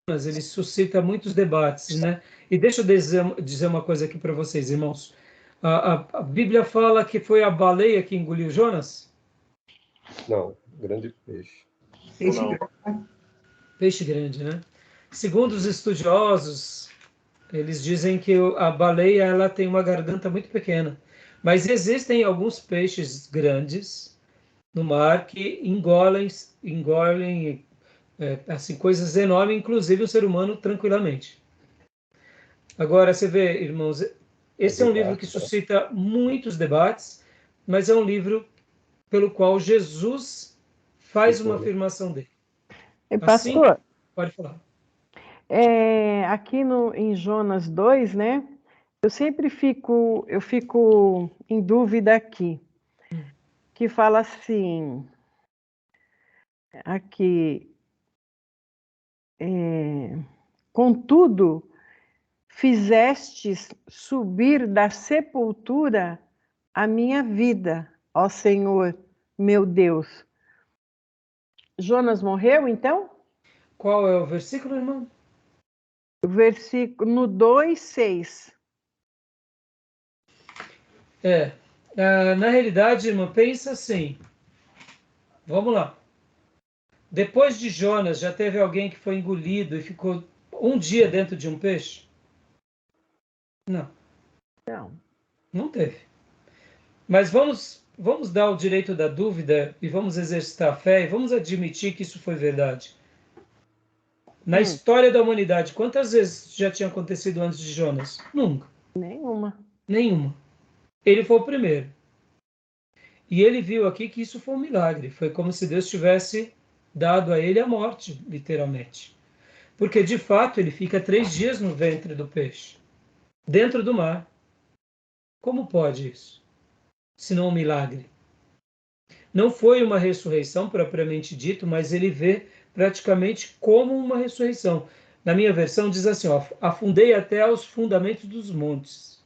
Jonas, ele suscita muitos debates, né? E deixa eu dizer uma coisa aqui para vocês, irmãos. A Bíblia fala que foi a baleia que engoliu Jonas? Não, grande peixe. Peixe Não. grande. Peixe grande, né? Segundo os estudiosos, eles dizem que a baleia ela tem uma garganta muito pequena, mas existem alguns peixes grandes no mar que engolem assim coisas enormes, inclusive o ser humano tranquilamente. Agora você vê, irmãos, esse é um livro que suscita muitos debates, mas é um livro pelo qual Jesus faz uma afirmação dele. Assim, Pastor, pode falar. aqui em Jonas 2, né? Eu sempre fico em dúvida aqui, que fala assim, aqui, contudo, fizestes subir da sepultura a minha vida, ó Senhor, meu Deus. Jonas morreu, então? Qual é o versículo, irmão? O versículo no 2:6. Na realidade, irmão, pensa assim. Vamos lá. Depois de Jonas, já teve alguém que foi engolido e ficou um dia dentro de um peixe? Não. Não teve. Mas vamos dar o direito da dúvida e vamos exercitar a fé e vamos admitir que isso foi verdade. Na história da humanidade, quantas vezes já tinha acontecido antes de Jonas? Nunca. Nenhuma. Ele foi o primeiro. E ele viu aqui que isso foi um milagre. Foi como se Deus tivesse dado a ele a morte, literalmente. Porque, de fato, ele fica 3 dias no ventre do peixe, dentro do mar. Como pode isso? Se não um milagre. Não foi uma ressurreição propriamente dito, mas ele vê praticamente como uma ressurreição. Na minha versão diz assim, ó, afundei até aos fundamentos dos montes,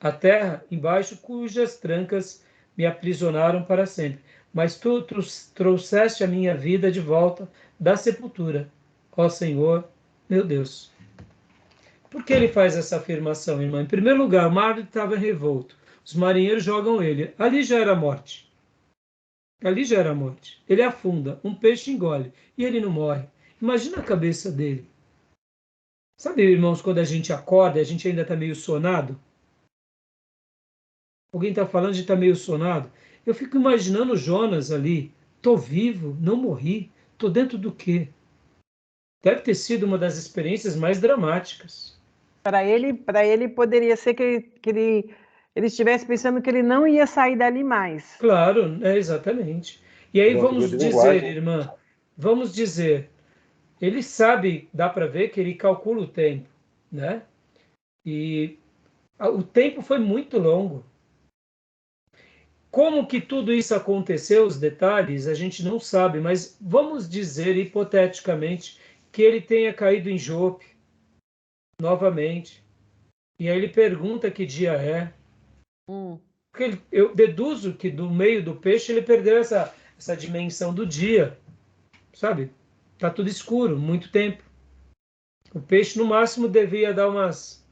a terra embaixo cujas trancas me aprisionaram para sempre. Mas tu trouxeste a minha vida de volta da sepultura, ó Senhor, meu Deus. Por que ele faz essa afirmação, irmã? Em primeiro lugar, o mar estava revolto. Os marinheiros jogam ele. Ali já era morte. Ali já era morte. Ele afunda, um peixe engole e ele não morre. Imagina a cabeça dele. Sabe, irmãos, quando a gente acorda e a gente ainda está meio sonado? Alguém está falando, a gente está meio sonado. Eu fico imaginando Jonas ali. Estou vivo, não morri. Estou dentro do quê? Deve ter sido uma das experiências mais dramáticas. Para ele poderia ser que ele estivesse pensando que ele não ia sair dali mais. Claro, exatamente. E aí vamos dizer, irmã, vamos dizer, ele sabe, dá para ver que ele calcula o tempo, né? E o tempo foi muito longo. Como que tudo isso aconteceu, os detalhes, a gente não sabe, mas vamos dizer, hipoteticamente, que ele tenha caído em Jope novamente. E aí ele pergunta que dia é. Porque eu deduzo que do meio do peixe ele perdeu essa dimensão do dia, sabe? Tá tudo escuro, muito tempo. O peixe no máximo devia dar umas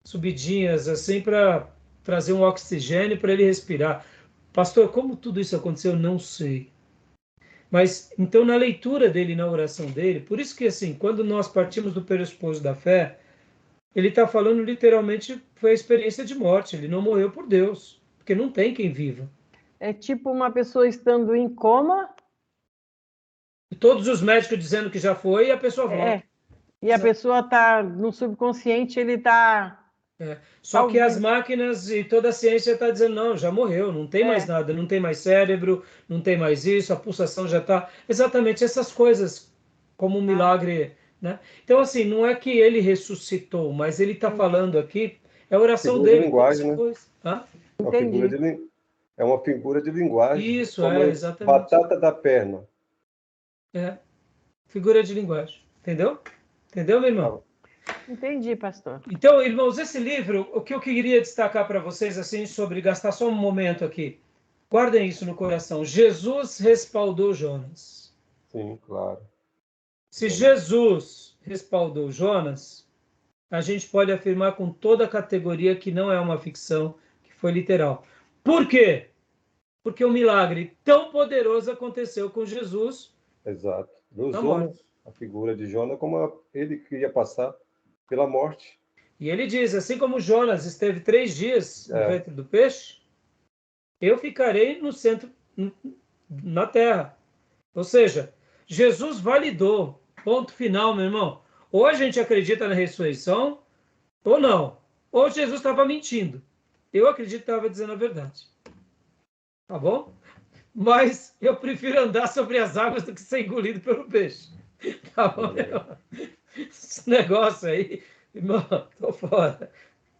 subidinhas assim para trazer um oxigênio para ele respirar. Pastor, como tudo isso aconteceu, não sei. Mas então na leitura dele, na oração dele, por isso que assim, quando nós partimos do pressuposto da fé, ele está falando literalmente foi a experiência de morte. Ele não morreu por Deus, porque não tem quem viva. É tipo uma pessoa estando em coma. E todos os médicos dizendo que já foi e a pessoa volta. E a pessoa está no subconsciente, ele está... Só que as máquinas e toda a ciência está dizendo, não, já morreu, não tem mais nada, não tem mais cérebro, não tem mais isso, a pulsação já está... Exatamente essas coisas, como um milagre, né? Então, assim, não é que ele ressuscitou, mas ele está falando aqui, é a oração figura dele. De linguagem, né? É uma figura de linguagem. Isso, como exatamente. Batata da perna. Figura de linguagem. Entendeu? Entendeu, meu irmão? Entendi, pastor. Então, irmãos, esse livro, o que eu queria destacar para vocês, assim, sobre gastar só um momento aqui, guardem isso no coração. Jesus respaldou Jonas. Sim, claro. Se Jesus respaldou Jonas, a gente pode afirmar com toda a categoria que não é uma ficção, que foi literal. Por quê? Porque um milagre tão poderoso aconteceu com Jesus Exato. Deus na usou, né, morte. a figura de Jonas como ele queria passar pela morte. E ele diz, assim como Jonas esteve 3 dias no É. ventre do peixe, eu ficarei no centro, na terra. Ou seja, Jesus validou. Ponto final, meu irmão. Ou a gente acredita na ressurreição, ou não. Ou Jesus estava mentindo. Eu acredito que estava dizendo a verdade. Tá bom? Mas eu prefiro andar sobre as águas do que ser engolido pelo peixe. Tá bom? Esse negócio aí, irmão, tô fora.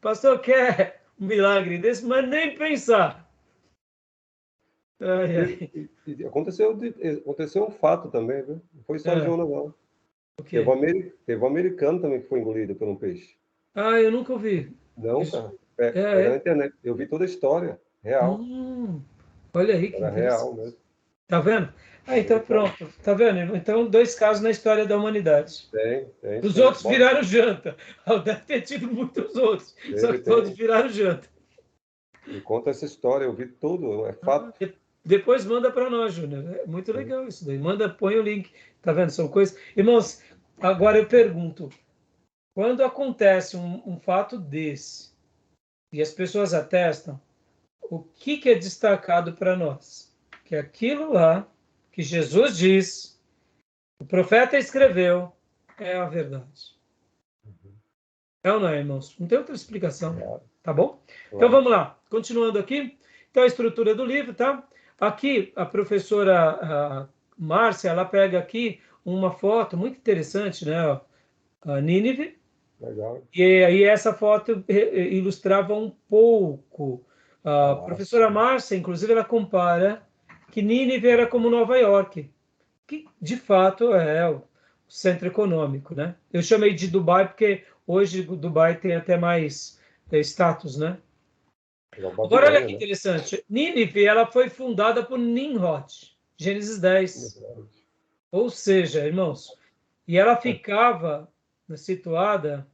Pastor quer um milagre desse, mas nem pensar. Ai, ai. E aconteceu um fato também, viu? Não foi só É, Jonas, não. o quê? Teve um americano também que foi engolido por um peixe. Ah, eu nunca ouvi. Não, Isso. cara. É, Pega na é. internet. Eu vi toda a história. Real. Olha aí que Era real interessante. mesmo. Tá vendo? Ah, então Americano. pronto. Tá vendo? Então, 2 casos na história da humanidade. Tem Os sim. outros viraram janta. Deve ter tido muitos outros. Só que todos Tem. viraram janta. Me conta essa história, eu vi tudo, é fato. Depois manda para nós, Júnior. É muito Sim. legal isso daí. Manda, põe o link. Tá vendo? São coisas. Irmãos, agora eu pergunto: quando acontece um fato desse e as pessoas atestam, o que é destacado para nós? Que aquilo lá que Jesus diz, o profeta escreveu, é a verdade. É ou não é, irmãos? Não tem outra explicação. Claro, Tá bom? Então claro. vamos lá. Continuando aqui. Então a estrutura do livro, tá? Aqui a professora Márcia, ela pega aqui uma foto muito interessante, né? A Nínive. Legal. E aí essa foto ilustrava um pouco. A professora Palácio. Márcia, inclusive, ela compara que Nínive era como Nova York, que de fato é o centro econômico, né? Eu chamei de Dubai porque hoje Dubai tem até mais status, né? Igual Agora olha Babilônia, que né? interessante. Nínive, ela foi fundada por Nimrod, Gênesis 10. Verdade. Ou seja, irmãos, e ela ficava situada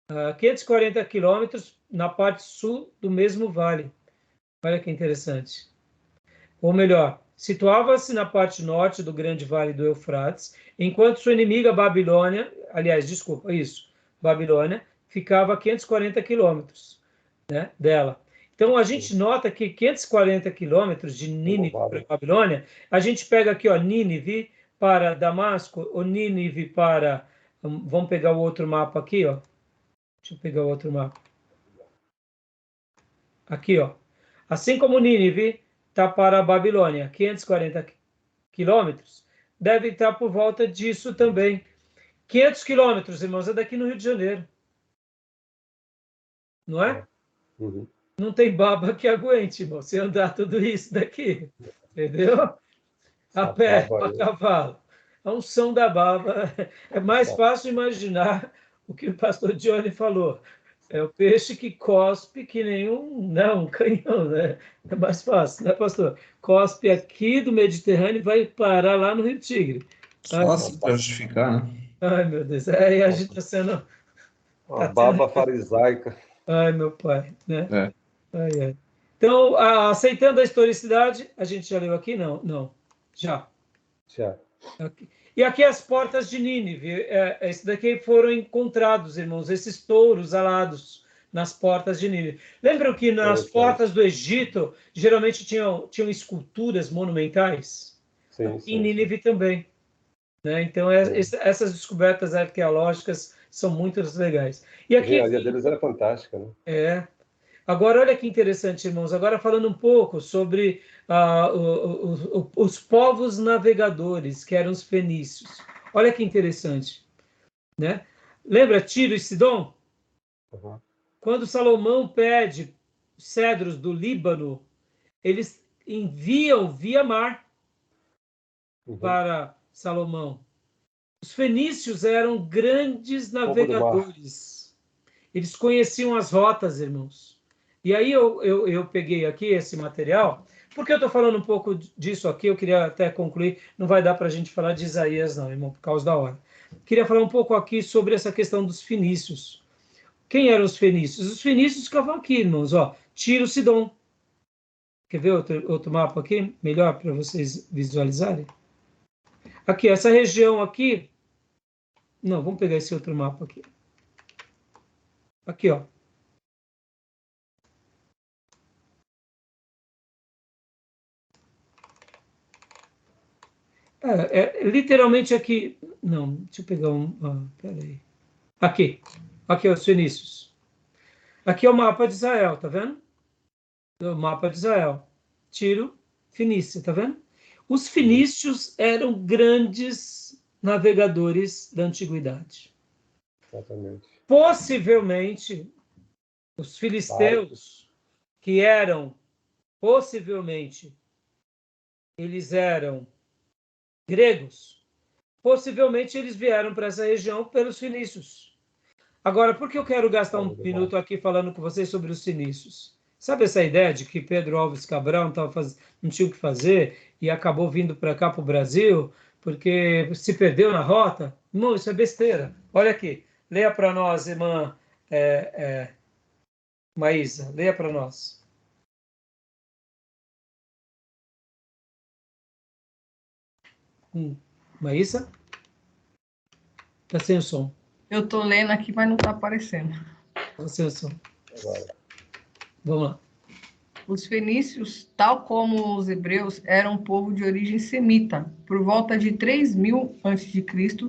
a 540 quilômetros na parte sul do mesmo vale. Olha que interessante. Ou melhor, situava-se na parte norte do grande vale do Eufrates, enquanto sua inimiga Babilônia, aliás, desculpa, isso, Babilônia, ficava a 540 quilômetros, né, dela. Então, a Sim. gente nota que 540 quilômetros de Nínive para Louvável. Babilônia, a gente pega aqui, ó, Nínive para Damasco, ou Nínive para... Vamos pegar o outro mapa aqui, ó. Deixa eu pegar o outro mapa. Aqui, ó. Assim como Nínive está para a Babilônia, 540 quilômetros, deve estar por volta disso também. 500 quilômetros, irmãos, é daqui no Rio de Janeiro. Não é? É. Uhum. Não tem baba que aguente, irmão, se andar tudo isso daqui. Entendeu? A Essa pé, baba a aí. cavalo. A unção da baba. É mais Essa... fácil imaginar o que o pastor Johnny falou. É o peixe que cospe que nem um canhão, né? É mais fácil, né, pastor? Cospe aqui do Mediterrâneo e vai parar lá no Rio Tigre. Ai, Só assim para justificar, né? ai, meu Deus. Aí a gente está sendo, Uma tá tendo... baba farisaica. Ai, meu pai, né? É. Ai, ai. Então, aceitando a historicidade, a gente já leu aqui? Não, não. Já. Já. Aqui. E aqui as portas de Nínive. Esse daqui foram encontrados, irmãos, esses touros alados nas portas de Nínive. Lembram que nas portas Interessante. do Egito geralmente tinham esculturas monumentais? Sim, Em sim, sim. Nínive também. Né? Então, Sim. essas descobertas arqueológicas são muito legais. E A aqui, engenharia deles era fantástica, né? agora olha que interessante, irmãos. Agora falando um pouco sobre os povos navegadores, que eram os fenícios. Olha que interessante, né? Lembra Tiro e Sidom? Uhum. Quando Salomão pede cedros do Líbano, eles enviam via mar Uhum. para Salomão. Os fenícios eram grandes Fogo do mar. navegadores. Eles conheciam as rotas, irmãos. E aí eu peguei aqui esse material. Por que eu estou falando um pouco disso aqui? Eu queria até concluir. Não vai dar para a gente falar de Isaías, não, irmão, por causa da hora. Queria falar um pouco aqui sobre essa questão dos fenícios. Quem eram os fenícios? Os fenícios ficavam aqui, irmãos, ó, Tiro, Sidom. Quer ver outro mapa aqui? Melhor para vocês visualizarem? Aqui, essa região aqui... Não, vamos pegar esse outro mapa aqui. Aqui, ó. Literalmente aqui... Não, deixa eu pegar um... peraí. Aqui. Aqui, os fenícios. Aqui é o mapa de Israel, tá vendo? O mapa de Israel. Tiro, Fenícia, tá vendo? Os fenícios eram grandes navegadores da antiguidade. Exatamente. Possivelmente, os filisteus, que eram, possivelmente, eles eram gregos, possivelmente eles vieram para essa região pelos fenícios. Agora, por que eu quero gastar um minuto aqui falando com vocês sobre os fenícios? Sabe essa ideia de que Pedro Alves Cabral não tinha o que fazer e acabou vindo para cá, para o Brasil, porque se perdeu na rota? Não, isso é besteira. Olha aqui, leia para nós, irmã Maísa, leia para nós. Maísa? Está sem o som. Eu estou lendo aqui, mas não está aparecendo. Está sem o som. Vamos lá. Os fenícios, tal como os hebreus, eram um povo de origem semita. Por volta de 3000 a.C.,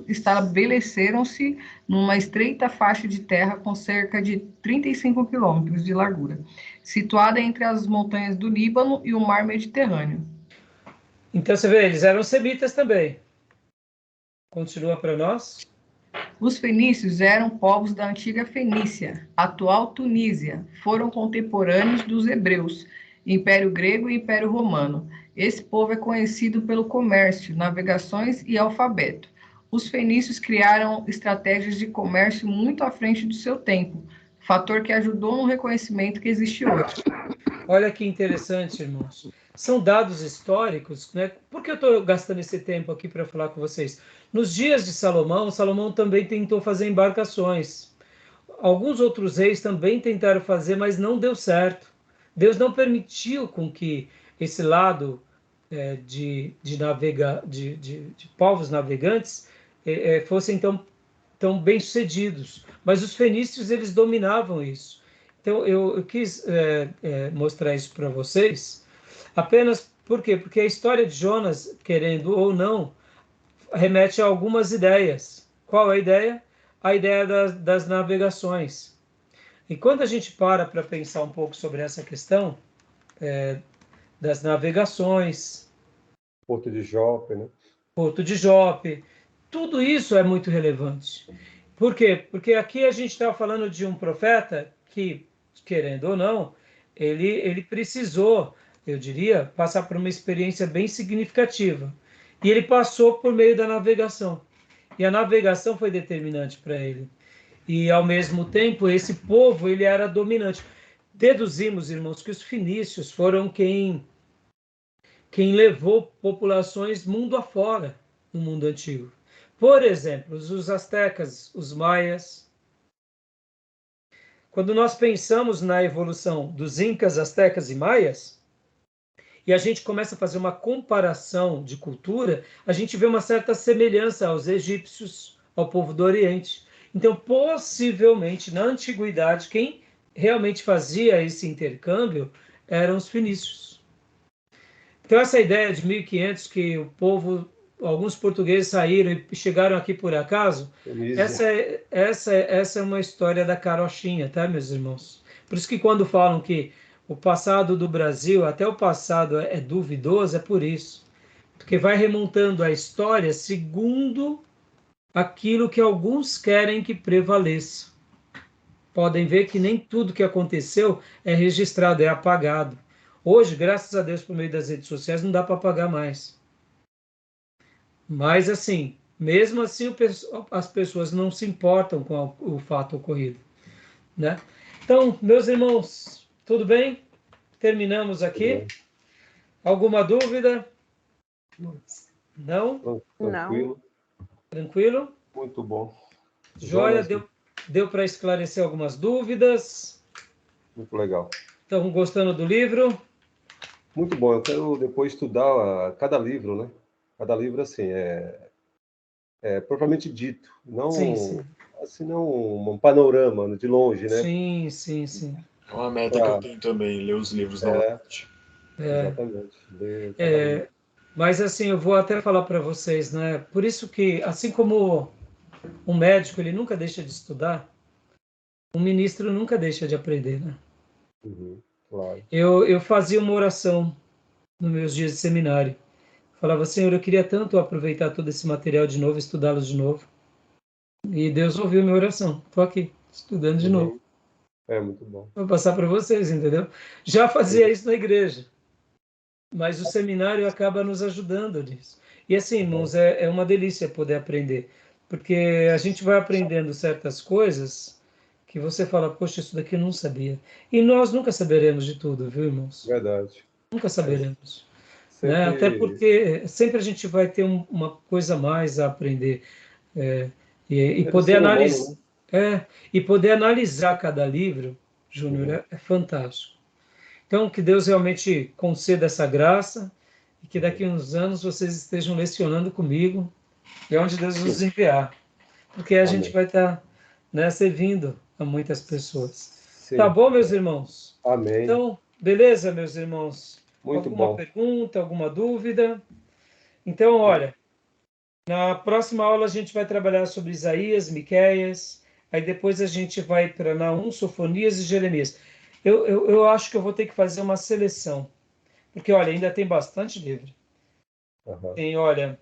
estabeleceram-se numa estreita faixa de terra com cerca de 35 quilômetros de largura, situada entre as montanhas do Líbano e o mar Mediterrâneo. Então, você vê, eles eram semitas também. Continua para nós. Os fenícios eram povos da antiga Fenícia, atual Tunísia. Foram contemporâneos dos hebreus, Império Grego e Império Romano. Esse povo é conhecido pelo comércio, navegações e alfabeto. Os fenícios criaram estratégias de comércio muito à frente do seu tempo, fator que ajudou no reconhecimento que existe hoje. Olha que interessante, irmãos. São dados históricos, né? Por que eu estou gastando esse tempo aqui para falar com vocês? Nos dias de Salomão, Salomão também tentou fazer embarcações. Alguns outros reis também tentaram fazer, mas não deu certo. Deus não permitiu com que esse lado de povos navegantes fossem tão bem-sucedidos. Mas os fenícios, eles dominavam isso. Então, eu quis mostrar isso para vocês, apenas por quê? Porque a história de Jonas, querendo ou não, remete a algumas ideias. Qual é a ideia? A ideia das navegações. E quando a gente para pensar um pouco sobre essa questão das navegações... Porto de Jope, né? Porto de Jope, tudo isso é muito relevante. Por quê? Porque aqui a gente está falando de um profeta que, querendo ou não, ele precisou, eu diria, passar por uma experiência bem significativa. E ele passou por meio da navegação. E a navegação foi determinante para ele. E, ao mesmo tempo, esse povo ele era dominante. Deduzimos, irmãos, que os fenícios foram quem levou populações mundo afora no mundo antigo. Por exemplo, os astecas, os maias. Quando nós pensamos na evolução dos incas, astecas e maias, e a gente começa a fazer uma comparação de cultura, a gente vê uma certa semelhança aos egípcios, ao povo do Oriente. Então, possivelmente, na antiguidade, quem realmente fazia esse intercâmbio eram os fenícios. Então, essa ideia de 1500, que o povo, alguns portugueses saíram e chegaram aqui por acaso, essa é uma história da carochinha, tá, meus irmãos? Por isso que quando falam que o passado do Brasil, até o passado é duvidoso, é por isso. Porque vai remontando a história segundo aquilo que alguns querem que prevaleça. Podem ver que nem tudo que aconteceu é registrado, é apagado. Hoje, graças a Deus, por meio das redes sociais, não dá para apagar mais. Mas, assim, mesmo assim, as pessoas não se importam com o fato ocorrido, né? Então, meus irmãos, tudo bem? Terminamos aqui. Alguma dúvida? Não? Tranquilo. Tranquilo? Muito bom. Joia, Jonas, deu para esclarecer algumas dúvidas. muito legal. Estão gostando do livro? Muito bom. Eu quero depois estudar cada livro, né? Cada livro, assim, é propriamente dito. Sim, Não, sim. assim, não um panorama de longe, né? Sim, sim, sim. É uma meta que eu Pra- tenho também, ler os livros novamente. Exatamente. Ler cada livro. Mas assim, eu vou até falar para vocês, né? Por isso que, assim como um médico, ele nunca deixa de estudar, um ministro nunca deixa de aprender, né? Uhum, claro. Eu fazia uma oração nos meus dias de seminário. Falava, Senhor, eu queria tanto aproveitar todo esse material de novo, estudá-lo de novo. E Deus ouviu minha oração. Estou aqui, estudando de novo. Uhum. É muito bom. Vou passar para vocês, entendeu? Já fazia isso na igreja, mas o seminário acaba nos ajudando nisso. E assim, irmãos, é uma delícia poder aprender, porque a gente vai aprendendo certas coisas que você fala, poxa, isso daqui eu não sabia. E nós nunca saberemos de tudo, viu, irmãos? Verdade. Nunca É, saberemos. Né? Até sempre porque sempre a gente vai ter uma coisa a mais a aprender. É, e é do poder ser humano, analisar, né? e poder analisar cada livro, Júnior, Uhum. é fantástico. Então, que Deus realmente conceda essa graça e que daqui a uns anos vocês estejam lecionando comigo e onde Deus nos enviar, porque a gente Amém. vai estar, né, servindo a muitas pessoas. Tá Sim. bom, meus irmãos? Amém. Então, beleza, meus irmãos? Muito Alguma bom. pergunta, alguma dúvida? Então, olha, na próxima aula a gente vai trabalhar sobre Isaías, Miqueias, aí depois a gente vai para Naum, Sofonias e Jeremias. Eu acho que eu vou ter que fazer uma seleção, porque, olha, ainda tem bastante livro. Aham. Tem, olha,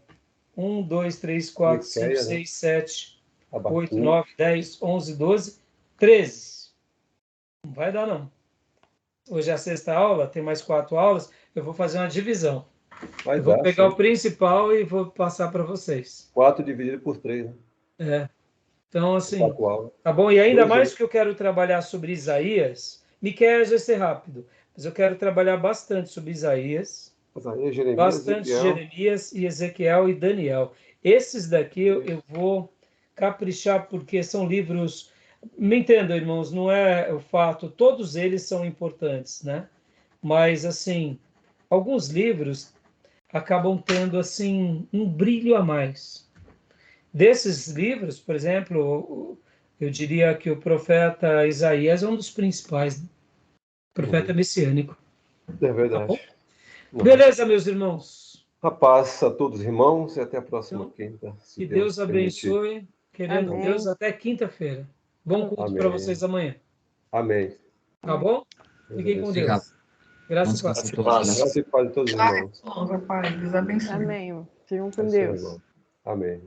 1, 2, 3, 4, 5, Miquéia, né? 6, 7, 8, Abacu. 9, 10, 11, 12, 13. Não vai dar, não. Hoje é a sexta aula, tem mais 4 aulas, eu vou fazer uma divisão. Vai Eu vou dar, pegar o sim. principal e vou passar para vocês. 4 dividido por 3, né? É. Então, Por assim, 4 aulas. tá bom? E ainda 12, né? mais que eu quero trabalhar sobre Isaías, Miqueias vai ser rápido, mas eu quero trabalhar bastante sobre Isaías, Isaías, Jeremias, bastante Ezequiel. Jeremias e Ezequiel e Daniel. Esses daqui eu vou caprichar porque são livros. Me entendam, irmãos, não é o fato, todos eles são importantes, né? Mas, assim, alguns livros acabam tendo, assim, um brilho a mais. Desses livros, por exemplo, eu diria que o profeta Isaías é um dos principais, né? Profeta Uhum. messiânico. É Tá verdade. bom? Uhum. Beleza, meus irmãos. A paz a todos, irmãos, e até a próxima Então, quinta, se que Deus Deus permitir. abençoe. Querendo Deus, Amém. até quinta-feira. Bom culto para Amém. vocês amanhã. Amém. Tá bom? Deus Fiquem com abençoe. Obrigado. Deus. Graça Bom e paz. descanso a Graça e todos. paz. Graça e paz a todos os Pai, irmãos. irmãos, a paz, Deus abençoe. Amém. Fiquem com Abençoe, Deus. irmão. Amém.